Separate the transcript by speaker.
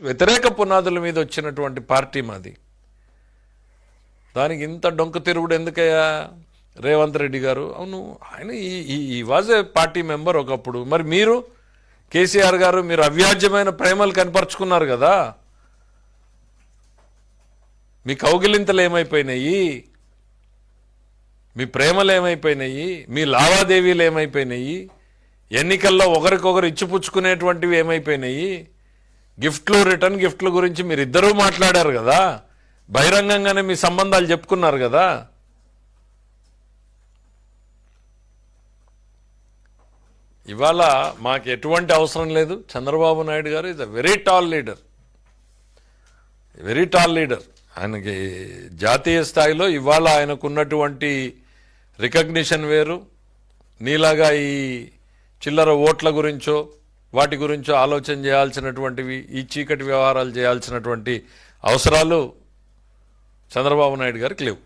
Speaker 1: వ్యతిరేక పునాదుల మీద వచ్చినటువంటి పార్టీ మాది. దానికి ఇంత డొంక తిరుగుడు ఎందుకయ్యా రేవంత్ రెడ్డి గారు? అవును, ఆయన ఈ వాజ్ ఏ పార్టీ మెంబర్ ఒకప్పుడు. మరి మీరు కేసీఆర్ గారు మీరు అవ్యాజ్యమైన ప్రేమలు కనపరుచుకున్నారు కదా, మీ కౌగిలింతలు ఏమైపోయినాయి, మీ ప్రేమలు ఏమైపోయినాయి, మీ లావాదేవీలు ఏమైపోయినాయి, ఎన్నికల్లో ఒకరికొకరు ఇచ్చిపుచ్చుకునేటువంటివి ఏమైపోయినాయి, గిఫ్ట్లు రిటర్న్ గిఫ్ట్ల గురించి మీరు ఇద్దరూ మాట్లాడారు కదా, బహిరంగంగానే మీ సంబంధాలు చెప్పుకున్నారు కదా. ఇవాళ మాకు ఎటువంటి అవసరం లేదు. చంద్రబాబు నాయుడు గారు is a very tall leader, very tall leader. ఆయనకి జాతీయ స్థాయిలో ఇవాళ ఆయనకున్నటువంటి రికగ్నిషన్ వేరు. నీలాగా ఈ చిల్లర ఓట్ల గురించో వాటి గురించో ఆలోచన చేయాల్సినటువంటివి, ఈ చీకటి వ్యవహారాలు చేయాల్సినటువంటి అవసరాలు చంద్రబాబు నాయుడు గారికి లేవు.